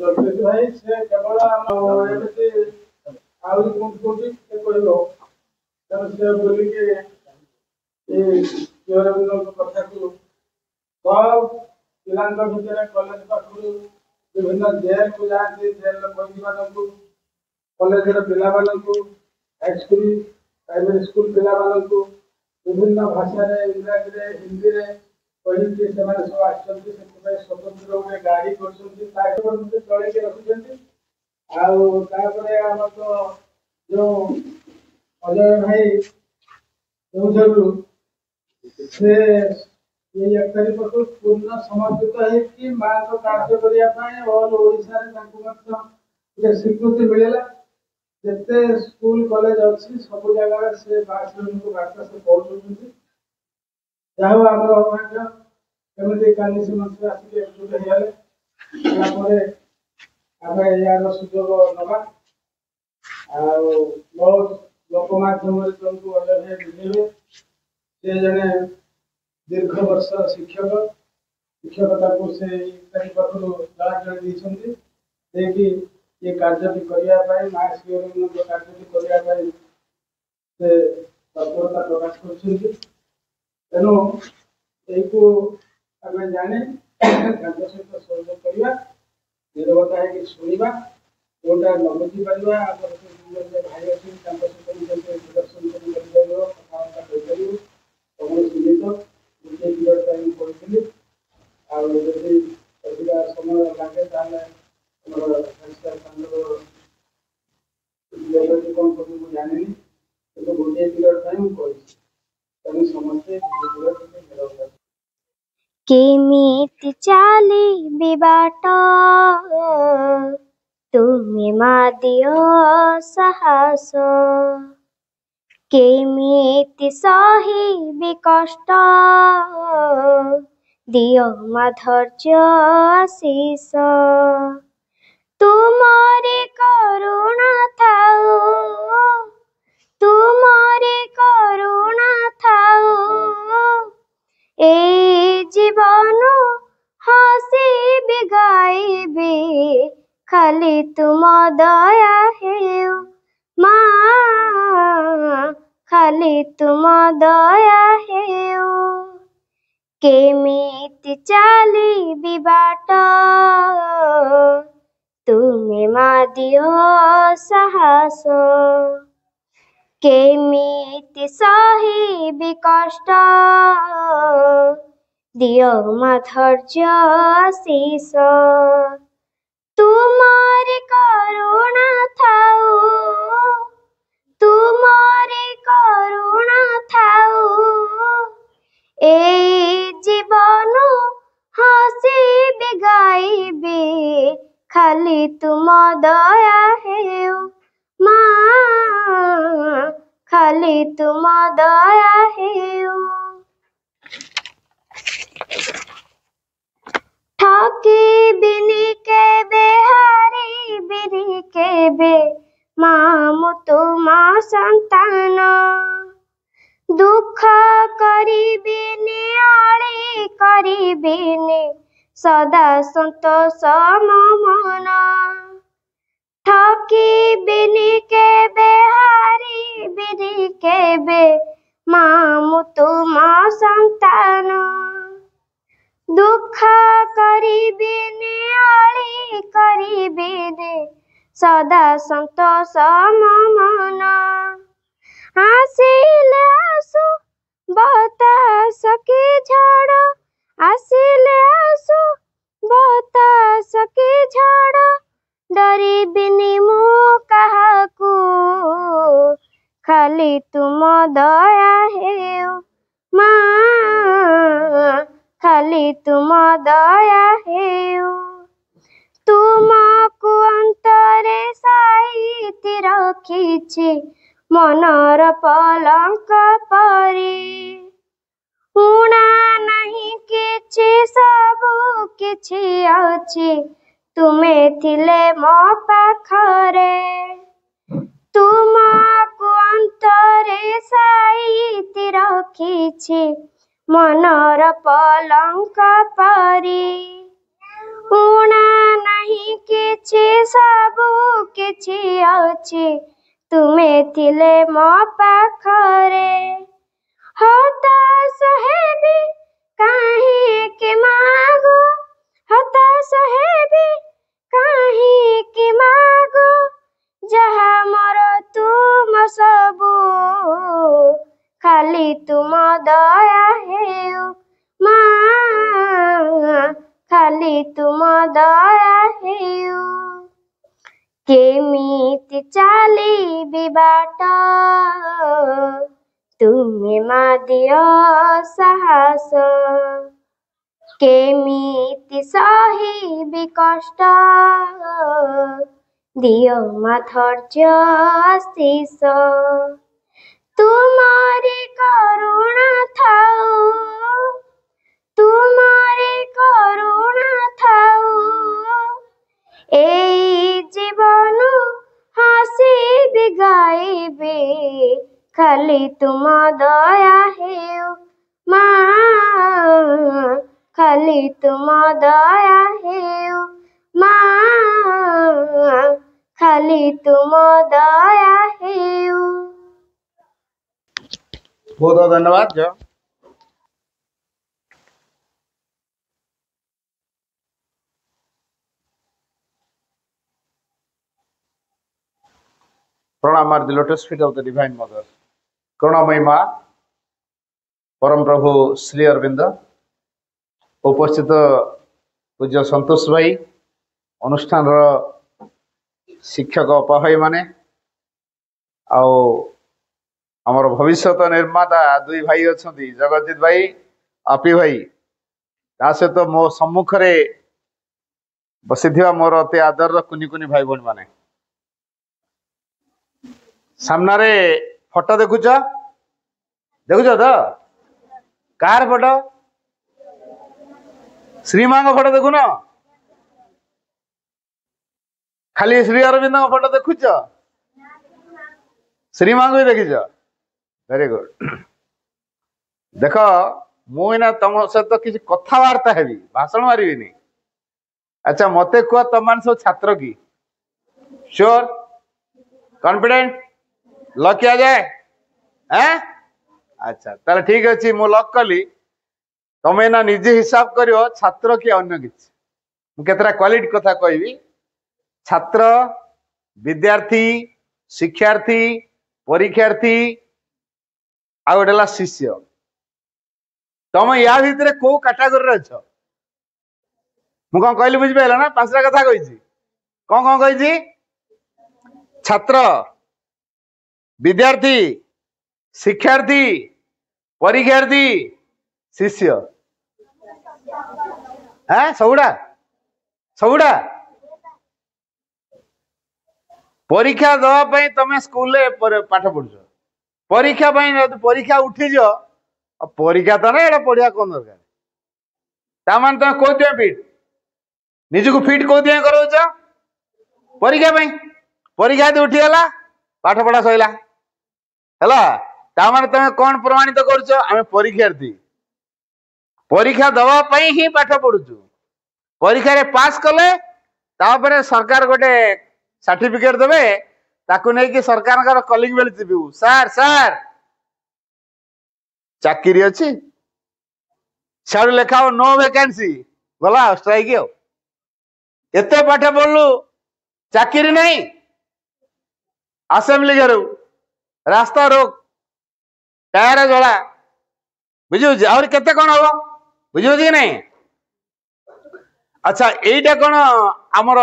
ଜଗଦୀଶ ଭାଇ ସେ କେବଳ ଏମିତି ଆହୁରି କୋଉଠି ସେ କହିବ ତେଣୁ ସେ ବୋଲିକି ଏଇ କଥାକୁ सब पिलांक भितर कॉलेज पाखु विभिन्न जेल को जाती जेल बंदी मानू कॉलेज पिला हाईस्कूल प्राइमरी स्कूल पिला विभिन्न भाषा इंग्राजी हिंदी कही सब आसछन्ति स्वतंत्र गोटे गाड़ी कर चलैके रखुଛନ୍ତି आउ तापरे हम तो जो अजय भाई केउझरु से ये 1 तारीख को पूर्ण समर्पित है माँ को कार्य करने ऑल ओडिशा रे स्वीकृति मिलला जिते स्कूल कॉलेज अच्छी सब जगह से वार्ता से पहुँचुंट जाओ आम भाग्य कमी काली से मत आसिक एकजुट होगले आम यार सुजोग नवा बहुत लोक मध्यम तुमको अजय भाई बुझे से जड़े दीर्घ वर्ष शिक्षकता को से पाखु जन देकी ये कार्य करने माँ शिव कार्य करने से तत्परता प्रकाश करेणु यू जाने सहित सहयोग करवा निरवता है शुणा जोटा न बुझी पार भाई अच्छी प्रदर्शन कथबार्ता कर सीमित गोटे पीरियड टाइम पढ़ी अधिका समय लगे कौन कर जानी कि गोटे पीरियड टाइम कर समस्ते केमिति चाली बिबाट तुमे मा दियो साहस केमिति सही विकष्ट दियो मा धैर्य आशीष तुमरी करुणा थाऊ तुमरी करुणा थाऊ ए जीवन हसी बिगाइबी खाली तुम दया हेउ माँ खाली तुम दया हेउ केमिति चाली बिबाट तुमे मा दियो साहस केमिति सही विकष्ट दियो मा धैर्य आशीष तुमरी करुणा थाऊ तुमरी करुणा थाऊ ए जीवन हसी बिगाइबी खाली तुम दया हेउ माँ खाली तुम दया हेउ ठकी बिनी के बेहारी बिरी के बे माँ तुम संतान दुख करिबिनी आली करिबिनी सदा संतोष मन ठकी बिनी के बेहारी बिरी के बे माँ तुम संतान दुख करिबिनी आली करिबिनी सदा संतोष मन आसिले आसु बतास की झड़ आसिले आसु बतास की झड़ डरिबिनी मु काहाकू खाली तुम दया हेउ माँ खाली तुम दया हेउ तुमको अंतरे साइति रखिछि मनर पलंक परी उणा नहीं किछि सबु किछि अछि तुमे थिले मो पाखरे तुमको अंतरे साइति रखिछि मनर पलंक परी उणा नहीं किछि सबु किछि अछि तुमे थिले मो पाखरे हताश हेबी काहे के मागो हताश हेबी काहे के मागो जहा मोर तुम सबु खाली तुम दया हेउ माँ खाली तुम दया हेउ केमिति चालिबी बाट तुमे मा दियो साहस केमिति सहिबी कष्ट दियो मा धैर्य आशीष तुम्हारी करुणा थाऊ तुम्हारी करुणा थाऊ एई जीवन हसी गाइबे खाली तुम दया हेउ माँ खाली तुम दया हेउ माँ खाली तुम दया हेउ। बहुत बहुत धन्यवाद। जो प्रणाम are the lotus feet of the divine mother करुणामयी माँ परम प्रभु श्री अरविंद उपस्थित पूज्य संतोष भाई अनुष्ठान शिक्षक अपाभाई माने आमर भविष्य निर्माता दुई भाई अच्छा जगजीत भाई आपी भाई ता सहित मो सम्मुख बसी मोर अति आदर कुनी कुनी भाई भौणी माने सामने फोटो देखुच देखुच तो कार फोटो श्रीमा फोटो देखुन खाली श्री अरविंद फोटो देखुच श्रीमा भी देखीच वेरी गुड देख मुना तुम सहित किसी कथबार्ता हेबी भाषण मारिनी अच्छा मत कह तुम मान सब छात्र की श्योर कॉन्फिडेंट लक किया जाए हैं अच्छा ताले ठीक अच्छे मु लक कली तुम्हें ना निजे हिसाब करियो छात्र कि अन्य किसी मुझे क्वालिटी कथा कहबी छात्र विद्यार्थी शिक्षार्थी परीक्षार्थी आ गोटेला शिष्य तुम या भितर कौ कैटेगरी अच्छ मुझे कहली बुझिपार ना पांचटा कथा कही कौन कौन कही छात्र विद्यार्थी शिक्षार्थी परीक्षार्थी शिष्य हाँ सबुड़ा सबुड़ा परीक्षा दवाई तुम स्कूल पाठ पढ़ुच परीक्षा परीक्षा उठीज परीक्षा तो ना पढ़िया कौन दरकार तामान तुम कौ फिट निजक फिट कौ कर परीक्षा परीक्षा उठीगला पाठ पढ़ा सैला है तुम कौन प्रमाणित कर परीक्षार्थी परीक्षा दवाई ही पाठ पढ़ुचु परीक्षा रे पास कले तापर सरकार गोटे सर्टिफिकेट देवे ताकू नहीं कि सरकार कलिंग बेल जीवु सार सार चाकरी अच्छी साड़ू लेखा नो वैकेंसी गला स्ट्राइक एत पाठ पढ़लु चाकरी नहीं असेंबली घर रास्ता रोक टायर जला बुझे आहरी केते कौन हम बुझे कि नहीं अच्छा यहीटा कौन आमर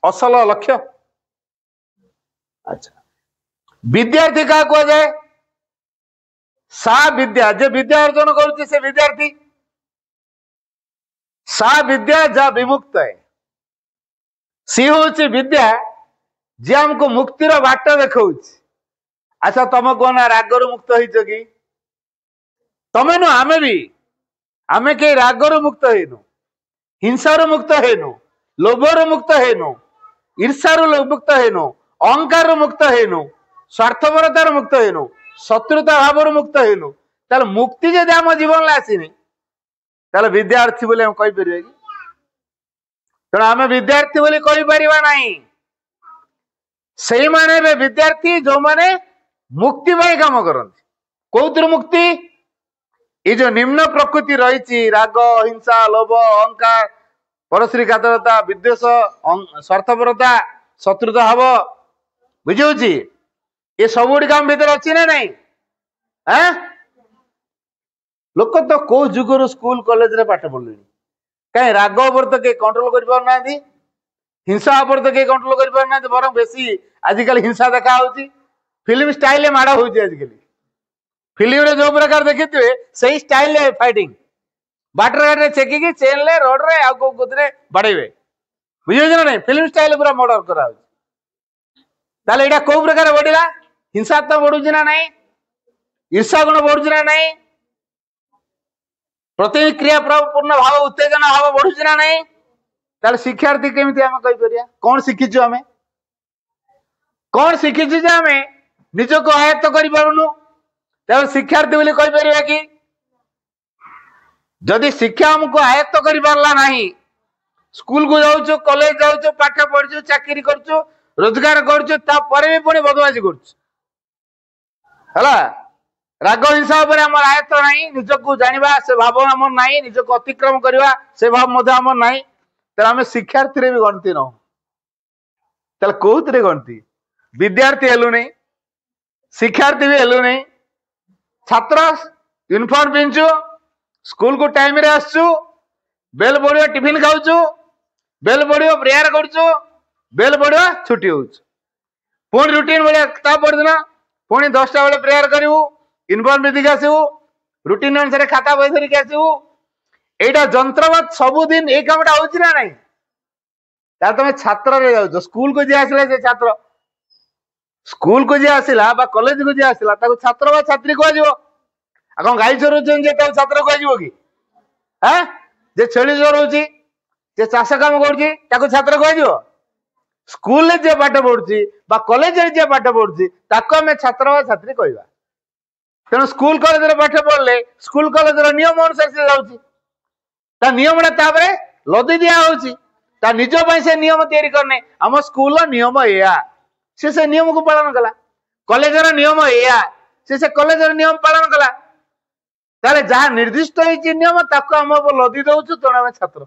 असल लक्ष्य अच्छा विद्यार्थी क्या कह जाए सा विद्या जे विद्या अर्जन करुचे से विद्यार्थी सा विद्या जा विमुक्त है सी हूँ विद्या जे हमको मुक्तिर बाट देखा अच्छा तुम कौन रागर मुक्त हो कि तमें नु आमे भी आमे के रागर मुक्त हेनु हिंसार मुक्त हेनु लोभर मुक्त हेनु ईर्षार मुक्त हेनु अहंकार मुक्त हेनु स्वार्थपरतार मुक्त हेनु शत्रुता भाव मुक्त हेनु ताले मुक्ति जदि आम जीवन में आसीनी ताले विद्यार्थी बोले हम कहि परिबे कि तेणु आम विद्यार्थी बोली कहि परिबा नहीं सही माने बे विद्यार्थी जो माने मुक्ति पाई काम करନ୍ତି कोउतिर मुक्ति ये जो निम्न प्रकृति रही राग हिंसा लोभ अहंकार परश्री कातरता विद्वेष स्वार्थपरता शत्रुता भाव बुझी ये सब गुड़ आम भीतर अच्छी ना नहीं लोक तो कौ जुगर स्कूल कॉलेज रे पाठ पढ़ले कहीं राग उपर तो कहीं कंट्रोल कर पारना हिंसा उपर तो कहीं कंट्रोल कर पारना बर बेसी आजिकल हिंसा देखा फिल्म स्टाइल माड़ हो आजिकल फिल्म रे जो प्रकार देखिए सही स्टाइल फाइटिंग बाटर घाटे चेकिकी चेन ले रोड रे आ को कुदरे बाड़ेबे बुझे ना नहीं फिल्म स्टाइल पूरा मर्डर करा ताले एटा को प्रकार बढ़िला हिंसात्मक बढ़ुची ना नहीं ईर्षा गुण बढ़ुची ना नहीं प्रतिक्रिया पूर्ण भाव उत्तेजना भाव बढ़ुची ना नहीं ताले शिक्षार्थी केमिति आमे कहि परिया कोन शिखिछु आमे कोन शिखिछु जे आमे निजको आयत्त करि पारुनु ताले शिक्षार्थी बोली कहि परिया कि जदि शिक्षा हमको आयत्त कर पारला नहीं स्कूल को जाऊँ कॉलेज जाऊँ पाठ पढ़ु चाकरी करुचु रोजगार करुचु तापर भी पुणी बदमाशी करुचु राग हिंसा उपर आम आयत्त नहीं निजको जानिबा से भाव आमर नहीं निजको अतिक्रम करवा से भाव मध्य आमर नहीं ताले आम शिक्षार्थी भी गणती न ताले कोउतरे गणती विद्यार्थी हेलु नहीं शिक्षार्थी भी हेलु नहीं छात्र यूनिफॉर्म पिंधु स्कूल को टाइम रे आसु बेल पड़ो टिफिन खाऊचु बेल पड़ो प्रेयर करुचु बेल पड़ो छुट्टी होउछु पुणी रुटीन बेले ता परदिन पुणी 10टा बेले प्रेयर करिवु यूनिफॉर्म पिंधि के आसु रुटीन अनुसार खाता बही धरिक आसु एटा जंत्रवत सबुदिन ए कामटा होउछि ना नहीं तार तमे छात्र रे जाउछ स्कूल को जे आसिला से छात्र स्कूल को जे आसिला बा कॉलेज को जे आसिला ताको छात्र बा छात्री को आजिवो कौन गाई चोरौन छात्र को कि जे छेली चोरौची जे चाष काम कर छात्र को स्कूल जे पाठ पढ़ुची कॉलेज जे पाठ पढ़ुची ताको आम छात्र बा छात्री कहवा तेणु स्कूल कॉलेज पाठ पढ़ले स्कूल कॉलेज नियम अनुसार से जाऊँगी नियम लदी दिया होता निज से नियम तैयारी करने आम स्कूल नियम या से नियम को पालन कला कॉलेज नियम या से कॉलेज नियम पालन कला ताले जहाँ निर्दिष्ट नियम ताको आम लदी दउछु तेणु आम छात्र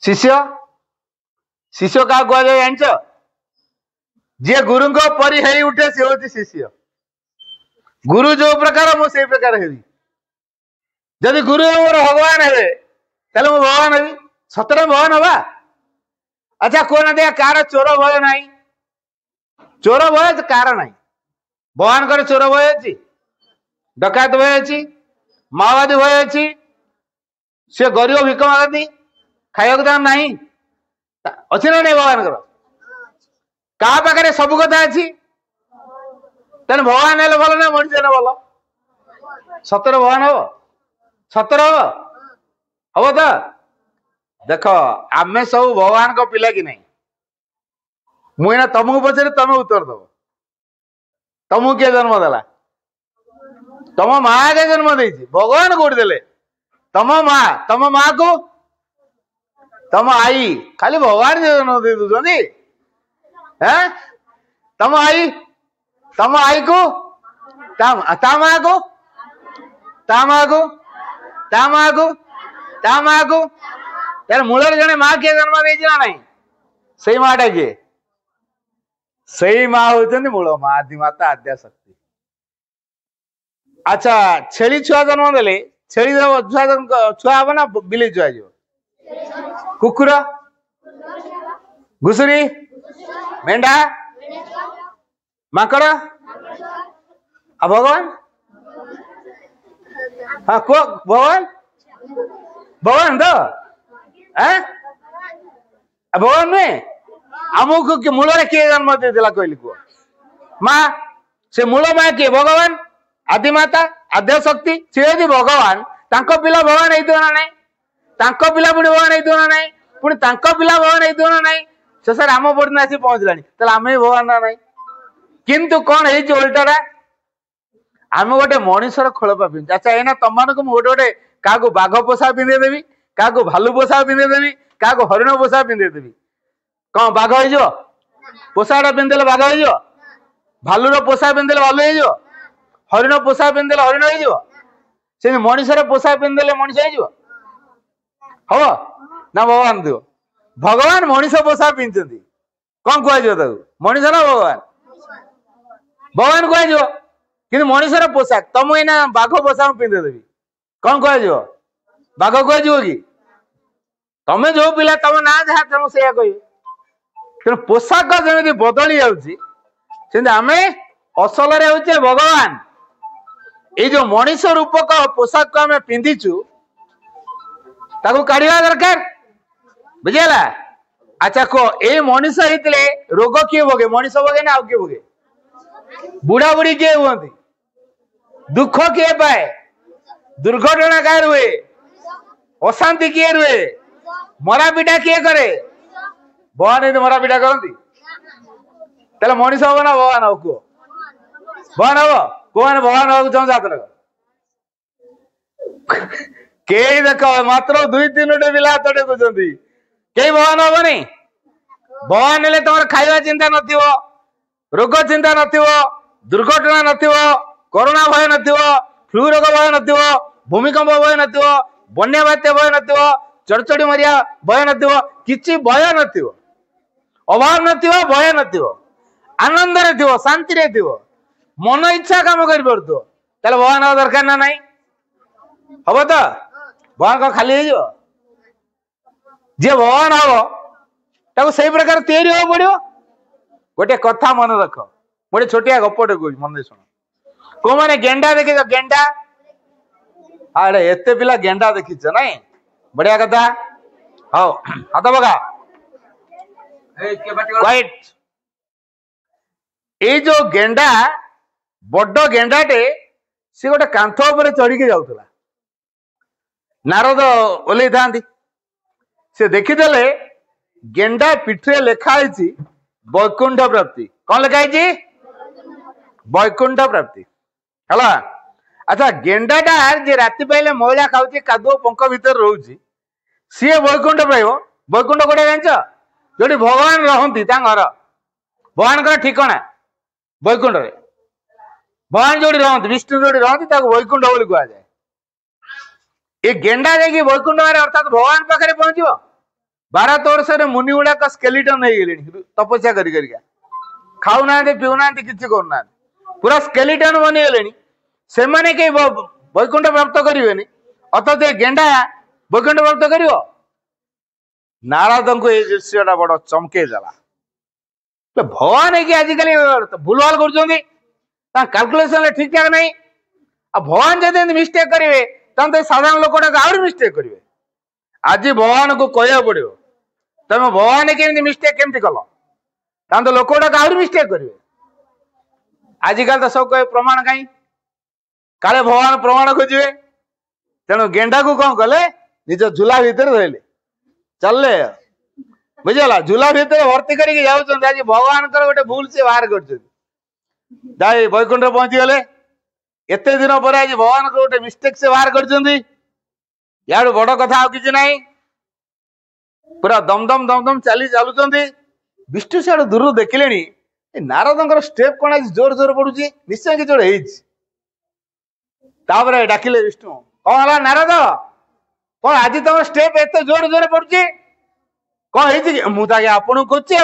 शिष्य शिष्य क्या कह जाए जानच जी गुरु परी है उठे सी हूँ शिष्य गुरु जो प्रकार मु से प्रकार हेबी जदि गुरु मोर भगवान हे ताले मु भगवान हेबी सतरे भगवान हवा अच्छा कहना दिया कार चोर भय ना चोर भय कार ना भगवान कर चोर भय अच्छी डकायत भय अच्छी माओवादी भय अच्छी सी गरीब भिक मागती खाइक दाम ना अच्छी ना नहीं भगवान क्या पाखे सब कथा अच्छी तेन भगवान हेल्ले भल ना मनुष्य हेल्ले भल सतर भगवान हम सतर हम तो देख आम सब भगवान को पिला कि नहीं मुझे तुमको पचारे तुम उत्तर दब तुमको किए जन्म देला तुम माँ के जन्म दे भगवान कौट देले तुम माँ को तुम आई खाली भगवान जन्म दे दूसरी तुम आई को ता माँ को ता माँ को ता माँ को ता माँ को यार मूल जने माँ किए जन्म दे ना नहीं सही माटा किए सही माँ होती मूल माँ आदिमाता आद्या शक्ति अच्छा छेली छुआ जन्म देले छेली छुआ हम ना बिले छुआ जो कुकुर घुसुरी मेंढा माकड़ भगवान हाँ को भगवान भगवान तो भगवान नुहे आमको मूल किए जन्म देला कहली कह माँ से मूल माँ किए भगवान आदिमाता आद्य शक्ति सी यदि भगवान तांको पिला भगवान ना नहीं तांको पिला पुणी भगवान ना नहीं पुणी तांको पिला भगवान ना नहीं शेष राम पड़ना आसी पहुंचला आम भी भगवान ना नहीं किंतु कौन है उल्टा आम गोटे मनीषर खोलपा पिंधु। अच्छा एना तुम मानक गोटे गोटे क्या बाघ पोशाक पिंधे देवी, क्या भालू पोशाक पिंधे देवी, क्या हरिण पोशाक पिंधे देवी। कौन बाघ हो पोशाक पिंधेले बाघ हो, भालुर पोशाक पिंधेले भालू हो, हरिण पोशाक पिंधेले हरिण हो, से मनीषर पोशाक पिंधेले मनीष हो ना भगवान देव। भगवान मनीष पोशाक पिंधुଛନ୍ତି कौन कहु मनीष ना भगवान, भगवान कहु कि मनीषर पोशाक तुम एना बाघ पोशाक पिंधे देवी कौन कहु बाघ कहु कि तमें जो पिला तुम ना जहाँ तुम से कह पोशाक जमी बदली जाम असल हूँ भगवान। ये जो मनीष रूपक पोशाक को आम पिंधिचु ताको काढ़ा दरकार बुझेगा। अच्छा कह ये मनीष होते रोग किए भोगे, मनीष भोगे ना किए भोगे, बुढ़ा बुढ़ी किए हुए, दुख किए पाए, दुर्घटना क्या रुए, अशांति किए रुए, मरा पिटा किए करे, भगवान मरा पिटा करती मनीष हम ना भगवान हम कह भगवान हम कौन भगवान हम चाहूँ जात कई देख मात्र 2-3 पिला हाथ टेकुंट कई भगवान हम नहीं। भगवान हेले तुम खाଇବା चिंता नथिबो, रोग चिंता नथिबो, दुर्घटना नथिबो, कोरोना भय नथिबो, फ्लू रोग भय नथिबो, भूमिकंप भय नथिबो, बन्या बात्या भय नथिबो, चढ़चढ़ी मरिया भय नथिबो, किछि भय नथिबो, अभाव नथिबो, भय नथिबो, आनंद रे थिबो, शांति रे थिबो, मन इच्छा काम करि परतो ताले भगवान आ दरकार ना नहीं हबो तो भगवान को खाली हो जे भगवान हम ताको सही प्रकार तैयारी हो पड़ो। गोटे कथा मन रख, गोटे छोटिया गपटे कह मन शुण को मैंने गेंडा देखी गेंडा अरे एत पिला गेंडा देखीच नाई बढ़िया कथा हाँ हाथ बगा व्हाइट ये जो गेंडा बड़ गेंडाटे सी गोटे कांथ उपर चढ़ी जाऊला नारद ओल्लई था से देखीदे गेंडा पिठे लिखाई वैकुंठ प्राप्ति कौन लिखाई वैकुंठ प्राप्ति है। अच्छा गेंडाटा जे राति पाइले महिला खाऊँ कादुओ पंख भितर रोचे सी वैकुंठ पाइब। वैकुंठ कोटे जान जो भगवान रहती घर भगवान ठिकाना वैकुंठ भगवान जो रहती विष्णु जो रहती वैकुंठ बोली कह जाए। ये गेंडा देखिए वैकुंठ मारे अर्थात भगवान पाखे पहुंचो। भारत वर्ष मुनि गुड़ाक स्केलेटन हो गले तपस्या करिका खाऊना पीऊना कि करूना पूरा स्केलेटन बनीगले से मैंने कई वैकुंठ प्राप्त करें अथच गेंडा वैकुंठ प्राप्त कर नारद को ये दृश्यटा बड़ चमके देला भगवान है आजिकल भूलभाल कर ठीक ठाक नहीं भगवान जब मिस्टेक करेंगे तो साधारण लोकटा आहरी मिस्टेक करेंगे। आज भगवान को कह पड़ो तुम भगवान केमी मिस्टेक केमती कल तो लोकटा आहरी मिस्टेक करेंगे। आजिकल तो सब कहे प्रमाण कहीं काले भगवान प्रमाण खोजे तेणु गेंडा को कौन कले निज झूला भितर धरले चलले बुझेगा झूला भितर भर्ती करके जाऊँ। आज भगवान गोटे भूल से बाहर कर वैकुंठ पहुंची गले एत दिन पर आज भगवान को गोटे मिस्टेक से बाहर कर बड़ कथा कि ना पूरा दमदम दमदम चली चलुंट विष्णु सियाड़ दूर देखिले नारद स्टेप कौन आज जोर जोर पड़ुची निश्चय कि जोड़े डाकिले विष्णु कौन है नारद कौन आज तुम स्टेप एत जोर जोर पड़ुची कौन है मुझे आपन खोजी आ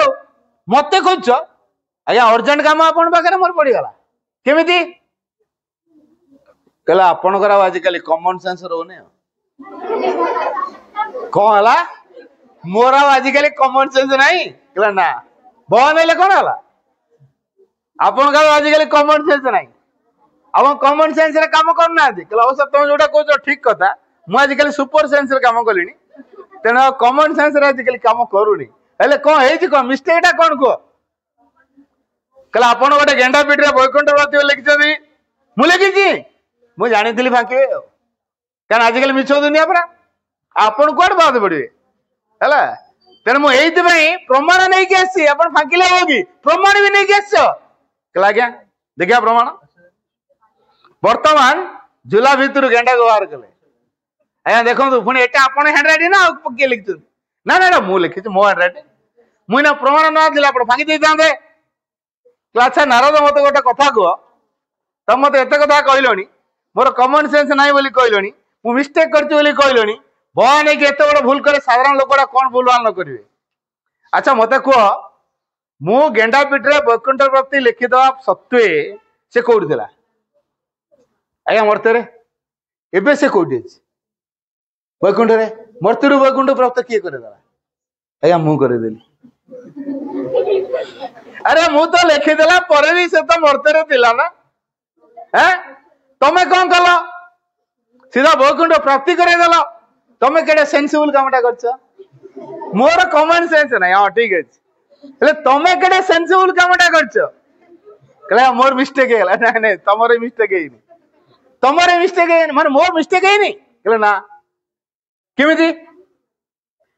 मत खोज आज्ञा अर्जेंट कम आप मोर पड़गला केमी कहला आपणकर आजिकल कॉमन सेंस रोने कौन है मोर आजिकल कॉमन सेंस नहीं कहला ना भगवान हेले कौन है आपन आजिकल कॉमन सेंस नहीं आप कॉमन सेंस रे काम करना कहला अवश्य तुम जोटा कह ठीक कथा मुझे आजिकल सुपर सेंस रे काम कली तेना कॉमन सेंस रे आजिकल काम करूनी हेले कौन है मिस्टेक कौन कह कहला आपन गोटे गेंडा पीठ वैकुंठ प्राप्ति लिखिं मु लिखी मुझे जानी फांके क्या आजिकल मिछ दुनिया परा आपन कौन बात पड़े है तेना मुझे प्रमाण नहीं कि आसी आप फांकिले हो कि प्रमाण भी नहीं कि आस कहला आज्ञा देखिया प्रमाण बर्तमान झूला भितर गेंडा को बाहर कले आज्ञा देखो पुणी एटा आपण हैंड राइटिंग ना किए लिखि ना ना मु लिखी मो हैंड राइटिंग मुझे प्रमाण ना दिला आप फाँकी दे था अच्छा नारद मत गोटे कथा कह तुम मत एत कथा कहल मोर कमन सेन्स ना बोली कहल मु मिस्टेक करी कहल भगवान नहीं एत बड़ भूल करे साधारण लोकटा कौन भूल भाल न करेंगे अच्छा मत कह मु गेंडा पीठरे वैकुंठ प्राप्ति लिखिदवा सत्वे से कौटी थी आज्ञा मर्त्य एबे से कौटी अच्छी वैकुंठ रे मृत्यु वैकुंठ प्राप्त किए करदेला आज्ञा मु करदेली अरे मु तो लिखिदेला पर भी से तो मृत्यु थिला ना हैं तमे कौन कल सीधा वैकुंठ प्राप्ति करदेल तमे केडे सेंसिबल कामटा करछ मोर कॉमन सेंस ना हां ठीक है तमे केडे सेंसिबल कामटा करछ कहला मोर मिस्टेक हैला ना नहीं तमरे मिस्टेक है तमरे मिस्टेक है माने मोर मिस्टेक है नहीं कहला ना केमिति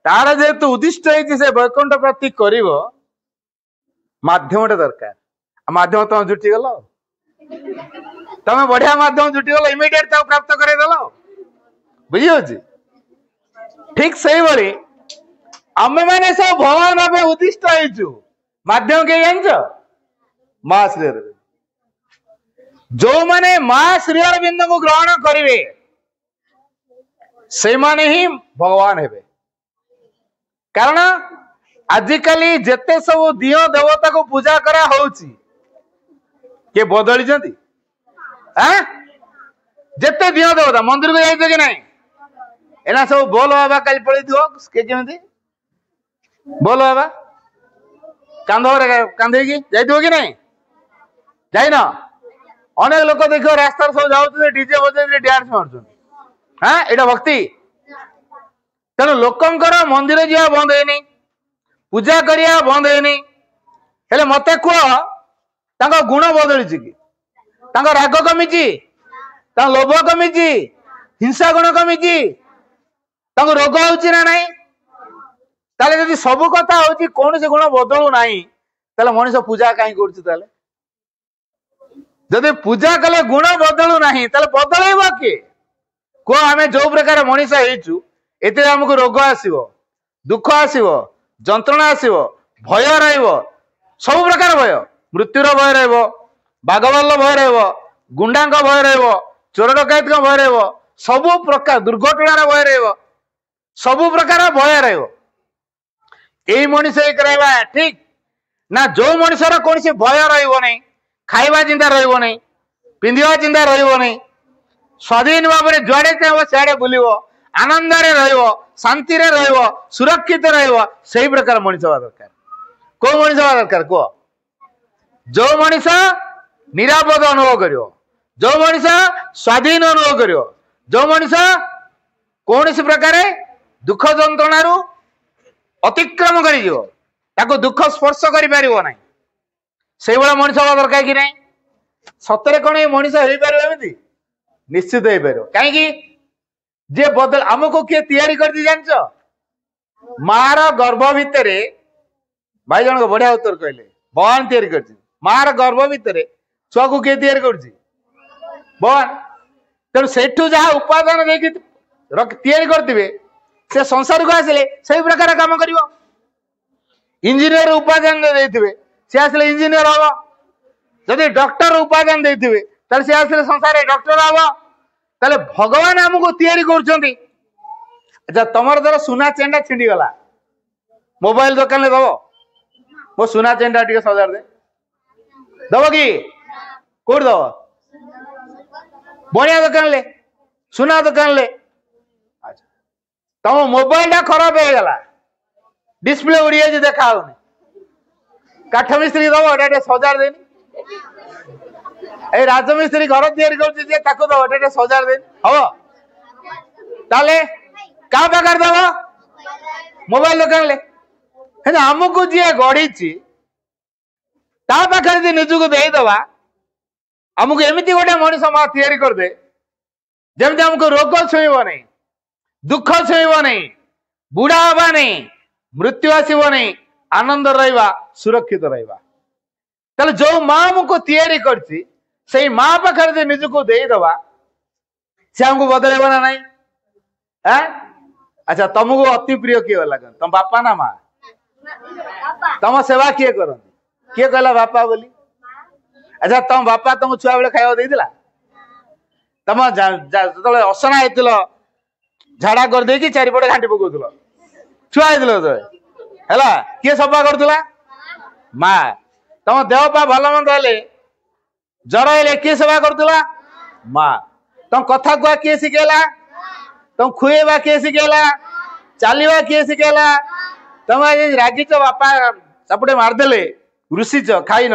तार जेतु उद्दिष्ट है से वैकुंठ प्राप्ति करिवो माध्यमटे दरकार माध्यम तुम जुटी गल तमें बढ़िया माध्यम जुटी गल इमिडिएट ताऊ प्राप्त करे देल बुझी होची ठीक सही भली आमे माने सब भगवान आमे उद्दिष्ट होइछु माध्यम के जानछ मां श्री अरविंद जो माने मां श्री अरविंद को ग्रहण करिवे से माने ही भगवान हेबे कारण आजिकली जेते सब दियो देवता को पूजा करा होउची के बदली जंती हैं जेते दियो देवता मंदिर को जाइतो कि नहीं एना सब बोल बाबा कल पड़ी दियो के केमती बोल बाबा कांधरे कांधे की जाइतो कि नहीं जाइना अनेक लोक देखो रास्ता सब जाउते डीजे बजे डांस मारछन हां एटा भक्ति तेणु लोकंकर मंदिर जा बंद है पूजा करिया बंद है हेले मते कह गुण बदली कि राग कमी लोभ कमी हिंसा गुण कमी रोग होची ना नहीं ताले यदि सब कथा होची कौन से गुण बदलू नहीं ताले मनुष्य पूजा कहीं करछि ताले जदि पूजा कले गुण बदलू नहीं ताले बदलैबो के को आमे जो प्रकार मनुष्य हेचु एते हमको रोग आसीबो दुख आसीबो जंत्रणा आसीबो भय रहइबो सब प्रकार भय मृत्युर भय रहइबो बागवल्ल भय रहइबो गुंडांग भय रहइबो चोर डकैत का भय रहइबो सब प्रकार दुर्घटनार भय रहइबो सब प्रकार भय रहइबो एई मनुष्य करैबा ठीक ना जो मनुष्यर कोन से भय रहइबो नहीं खाइबा चिंता रहइबो नहीं पिंदिबा चिंता रहइबो नहीं स्वाधीन भाव में जुआड़े चाहे सियाड़े बुलिबो आनंद शांति सुरक्षित रही प्रकार मनीष हवा दरकार को मनीष हवा दरकार कह जो मनीष निरापद अनुभव कर जो मनीष स्वाधीन अनुभव कर जो मनीष कौन प्रकार दुख जंत्रणा अतिक्रम कर दुख स्पर्श कर से मनीष हवा दरकार कि नहीं सतरे कौन ये मनीष हो पार निश्चित हो पार कहीं जे बदल आमको किए तैयारी कर दी जानच मार गर्भ भितर भाई जन को बढ़िया उत्तर कहले भगवान तैयारी कर मार गर्भ भितर छुआ को किए तैयारी कर भगवान तेणु सेठू जहाँ उपादान तैयारी करते से संसार को आसिले से प्रकार काम कर इंजीनियर उपादान देते सी आसिले इंजीनियर हम जदि डॉक्टर उपादान देते सी आसिले संसार डॉक्टर हम ताले भगवान हमको तैयारी कर अच्छा तुम धर सुना चेंडा छिंडी गला मोबाइल दुकान में दब मो सुना चेंडा टे सजार दे दब कि कौट दब बढ़िया दुकान ले सुना दुकान ले अच्छा तुम मोबाइल टा खराब हो गला डिस्प्ले उड़ी जाए देखा काठ मिस्त्री दब सजार देनी ए राजमिस्त्री घर तैयारी कर सजार दिन हम ताले क्या प्रकार दब मोबाइल दुकान ले आमको जी गढ़ी पाखे निजुक देदबा आमको एमती गोटे मनीष माँ तैयारी करदे जमी आमको रोग छुईब नहीं दुख छुईब नहीं बुढ़ा हवा नहीं मृत्यु आसब नहीं आनंद रहा सुरक्षित रहा जो माँ आमको तैयारी करछि से माँ पाखे निजको देदबा से हमको बदलेब ना नहीं। अच्छा तुमको अति प्रिय किए लगे तुम बापा ना माँ तुम सेवा किए करती किए कहला बापा बोली। अच्छा तुम बापा तुमको छुआ बेले खाଇବା ଦେଇଥିଲା तुम जो असना होता झाड़ा कर देकी चारिपटे घाटी पकाउल छुआ है किए सफा करूला माँ तुम देह पा भल मंद हेले जर हेले किए सेवा करूला माँ तुम कथा कुआ किए शिखेला तुम खुएबा किए शिखेला चलवा किए शिखेला तुम रागिच बापा चापुटे मारदेले रुषिच खाइन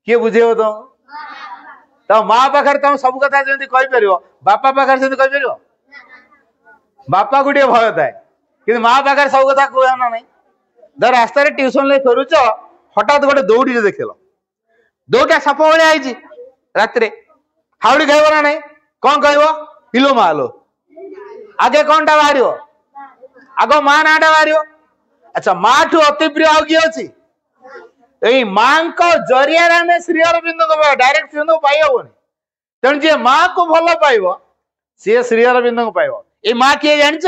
किए बुझेब तुम माँ पाखे तुम सब कथा जमी कहीपर बापा पाखे से कहीपर बापा को भय थाए कि माँ पाखे सब कथा कह ना नहीं धर रास्तार ट्यूशन फेरुच हठात गोटे दौड़ी देख दौड़ा साप भाई रात हाउड़ी खाइब ना नहीं कौन कह हिलो मालो आगे कौन टा बाहर आग माँ ना टा बाहर। अच्छा माँ ठू अति प्रिय आउ किए अच्छी यही माँ को जरिया श्री अरविंद को डायरेक्ट श्री अरविंद को पाई हेनी तेणु जी माँ को भल पाइब सी श्री अरविंद को पाइब। ये माँ किए जानिच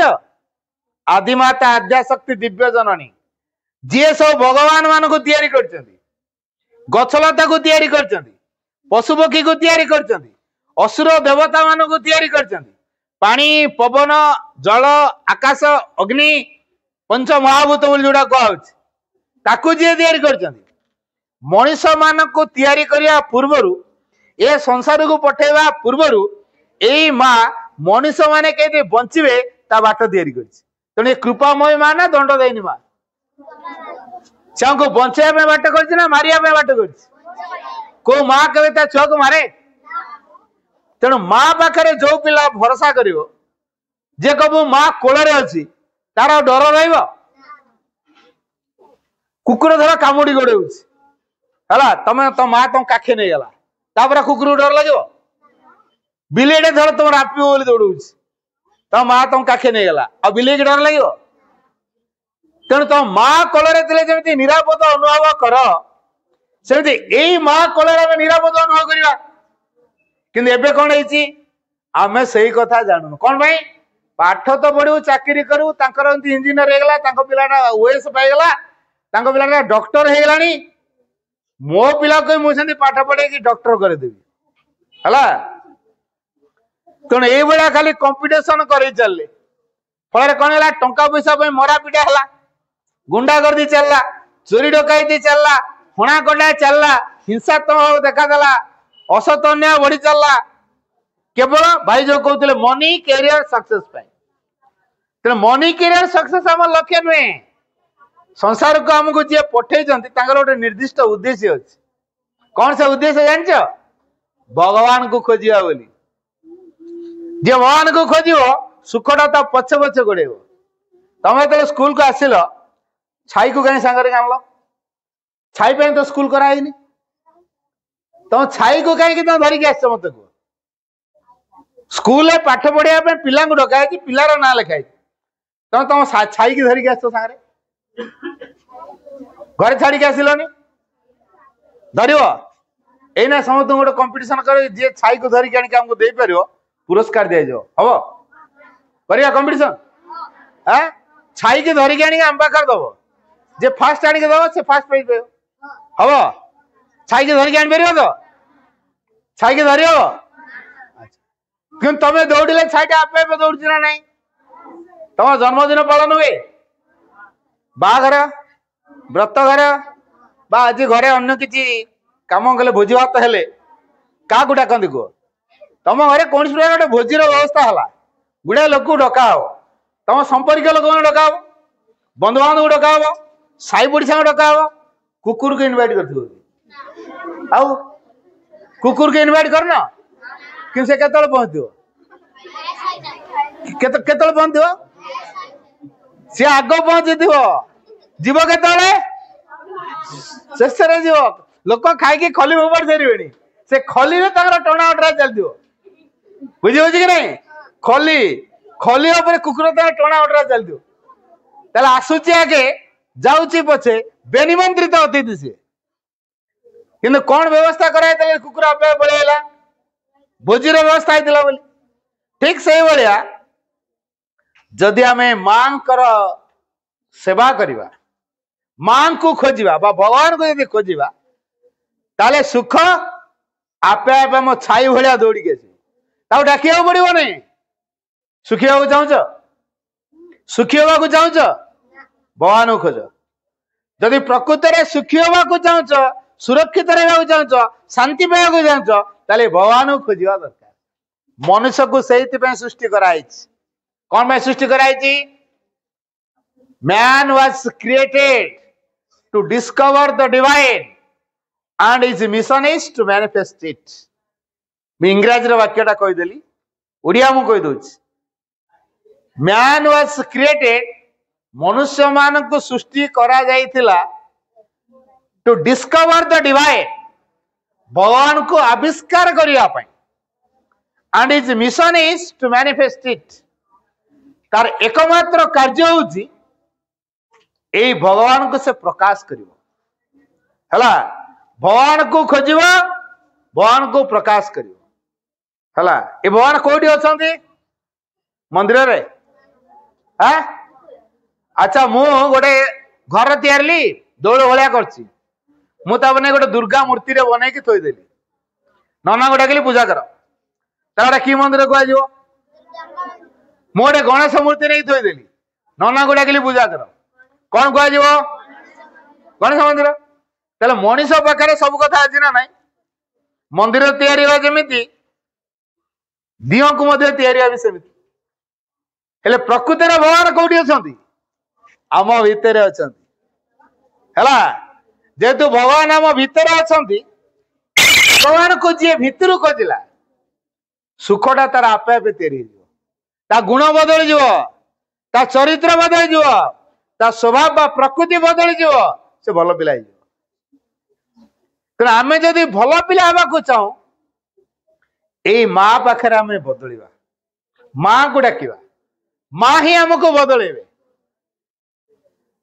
आदिमाता आद्याशक्ति दिव्य जननी जी सब भगवान मान को तैयारी करछंती गछलता को तैयारी करछंती पशुपक्षी को तैयारी करछंती असुर देवता मान को तैयारी करछंती पानी पवन जल आकाश अग्नि पंच महाभूत बोली जोड़ा कहउछ ताकू जी तैयारी करछंती मनीष मान को तैयारी करिया पूर्वरु ए संसार को पठेवा पूर्वरु एई माँ मनीष माने केते बंचिबे ता बाट तैयारी करछि तेणु ए कृपामय माँ ना दंड देनी माँ को बंचाइबा बाट करछि ना मारिया बाट करछि को माँ केबे ता छुआ को मारे तेणु माँ पाखे जो पिला भरोसा करिवो जे कबू माँ कोଳରେ अछि तार डर रहइबो कुकुर धर कामुडी गोड़ेउछि हला तमे तो माँ तुम काखे नहीं गला तापर कुकुर डर लगे बिलेटे धर तुम रापी बोली दौड़ुछि तो माँ तुम काखे नहीं गला आ बिले की डर लगे तेणु तुम माँ कोଳରେ थिले जेमिति निरापद अनुभव कर सेमिति एई माँ कोଳରେ आमे निरापद अनुभव करिवा किंतु एबे कोन हेछि आमे सही कथा जानू कोन भाई पाठ तो पढ़ू चाकरी करू तांकर इंजीनियर हे गला तांको पिलाटा ओएस पाई गला तांको पिलाटा डॉक्टर हे गलानी मो पिला को मुझे पाठ पढ़े कि डॉक्टर कर देवी है तेणु ये भाया खाली कंपिटिशन कर चलले फल कौन है टंका पैसा मरा पिटा है गुंडागर्दी चलला चोरी डकैती चलला हणा कटा चलला हिंसात्मक देखादेला असत अन्याय बढ़ी चलला केवल भाई जो कहते मनी कैरियर सक्सेस तेणु मनी कैरियर सक्सेस आम लक्ष्य नुहे संसार को आमको जी पठे गोटे निर्दिष्ट उद्देश्य अच्छे कौन सा उद्देश्य जान भगवान को खोजा बोली जे भगवान को खोज सुखटा तो पछे पछे गोड़े तुम जो स्कूल को आसिल छाई को कहीं सांगे आनल छाई पे तो स्कूल कराई तुम छाई को कहीं तुम धरिकी आस मत कह स्कूल पाठ पढ़ाई पिला डकाई पिलार ना लिखाई तुम तुम छाई की धरिकी आस सांगे घर छाड़ी के आसिलनी धर एना समस्त गोटे कंपिटिशन कर जी छाई को धरिकी आनिक आमको दे पार पुरस्कार दि जाओ हम करिया कंपिटिशन छाई की धरिकी आनिक आम पाखर दब जे फास्ट आनिक दब से फास्ट पाई पाइब हम छाई की धरिकी आनी पार तो छाई की धरी हम कि तुम दौड़े छाईटा आपे आपे दौड़ी ना ना तुम जन्मदिन पालन हुए बाघर व्रत घर बा आज घरे अन्य किसी काम कले भोजी भात हेले क्या डाकती कह तुम घरे कौन गोटे भोजीर व्यवस्था है गुड़ाए लोक डका हम तुम संपर्क लोक डका हम बंधुबांधव को डका हम साई पड़िशा डका हम कुकुर को इनवाइट कर आउ कुकुर को इनवाइट करना कि से केतल पहुंचो केतल पहुंचो सी आग पहुंची जीव केतले शेष जीव लोक खाई खली फोपाड़ी सारे से खली टणा अटरा चलती बुझी कि नहीं खली खली कुकुर टणा अटरा चलती आसूची आगे जाऊची पछे बेनिमंत्रित अतिथि सी किंतु कौन व्यवस्था कराई कुकुर आपे पळेला भोजीर व्यवस्था होइतिला बोली ठीक से भलिया जदि आमे मांकर सेवा करिबा मां को खोजिबा बा भगवान को यदि खोजिबा ताले सुख आपे आपे मो छाई भलिया दौड़ी के ताऊ डाकिया पड़िबो नै सुखी होबा चाहूच सुखी होबा को चाहूच भगवान को खोज जदि प्रकृति रे सुखी होबा को चाहूच सुरक्षित रहबा को चाहूच शांति पाइबा को चाहूच ताले भगवान को खोजिबा दरकार मनुष्य को सेहिति पे सृष्टि कराइछ कौन में सृष्टि कराइछ man was created to discover the divine and his mission is to manifest it मैं इंग्रजी रो वाक्यटा कहि देली ओडिया मु कहि दोछ man was created मनुष्य मान को सृष्टि करा जाइथिला to discover the divine भगवान को आविष्कार करिया पई and his mission is to manifest it तार एकमात्र कार्य होउची ए भगवान को से प्रकाश करिवो हला भगवान को खोजिवो भगवान को प्रकाश करिवो हला ए भगवान कोठी अछंती मंदिर रे हां अच्छा मु गोटे घर तयारली दौड़ भलिया करछि मु ताबने गोटे दुर्गा मूर्ति रे बनै के थोइ देली नना गोटा केली पूजा कर तारा की मंदिर को आजिवो मोटे गणेश मूर्ति रे थोइ देली नना गोटा केली पूजा कर कौन कह गणेश मंदिर तेल मनीष पाखे सब कथा अच्छी ना नाई मंदिर तैयारी जमी दिह को तैयारी सेमती हेले प्रकृति भगवान कौटी अच्छा आम भितर अच्छा जेहेतु भगवान आम भितर अच्छा भगवान को जी भितर खोजिला सुखटा तार आपे आपे तैयारी ता गुण बदल ता चरित्र बदल ता स्वभाव बा प्रकृति बदली जीव से भल पिला तेना आमे जदि भल पिला हवा को चाहू ए माँ पाखे आमे बदलिबा माँ को डाकिबा माँ ही हमको बदलेबे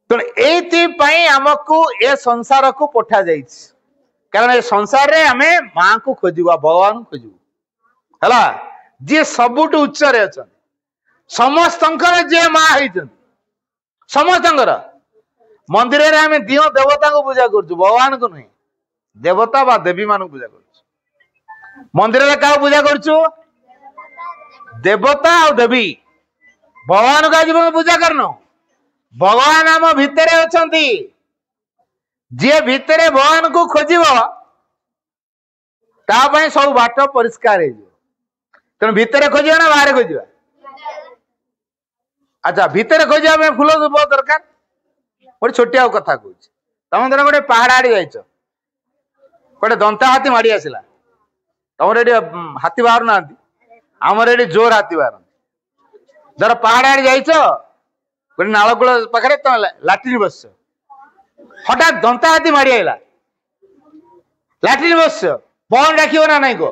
तेणु एथि आमको ए संसार को पठा जाइछि कारण ए संसार रे आमे माँ को खोजिबा भगवान को खोजिबा हला जे सबुठ उच्च रे अछन समस्तंकर जे माँ हैछन समस्त मंदिर रे आमे दियो देवता को पूजा करछु भगवान को नहीं देवता बा देवी मान पूजा करछु मंदिर रे का पूजा करछु देवता और देवी भगवान का जीवन पूजा करनो भगवान आम भितरे अछंती जे भितरे भगवान को खोजिबो ता पई सब बाट परिष्कार हे तेन भितरे खोजिबा ना बाहर खोजिबा अच्छा भितर खोजा में फूल धूप दरकार गोटे छोटिया कथा कहूँ तुम धर गोटे पहाड़ आड़ी जाइच गोटे दंता हाथी माड़ी आसला तुम ये हाथी बाहर ना आमर ये जोर हाथी बाहर धर पहाड़ आड़ी जाइच गोटे नालकूल पाखे तुम लाट्रिन बस हठात दंता हाथी माड़ी आईला लाट्रिन बस बन डाक ना नाई को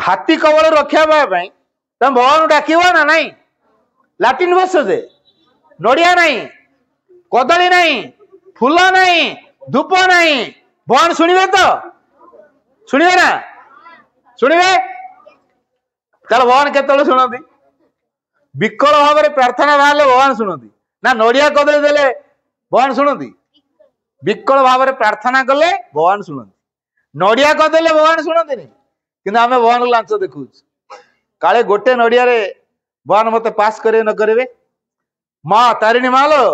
हाथी कबल रक्षा तुम भगवान डाक ना नाई लाट्रिन बस से नड़िया नाई कदली नाई फूल नाई धूप नाई भगवान शुणे तो शुणे ना शुणे चल भगवान केत शुणती विकल भाव में प्रार्थना बाहर भगवान शुणती ना नड़िया कदली देले भगवान शुणती विकल भाव में प्रार्थना कले भगवान शुणती नड़िया कदले भगवान शुणती कि आम भगवान को लांच देखु काले गोटे नड़िया रे भगवान मत पास करे न करे माँ तारिणी मालो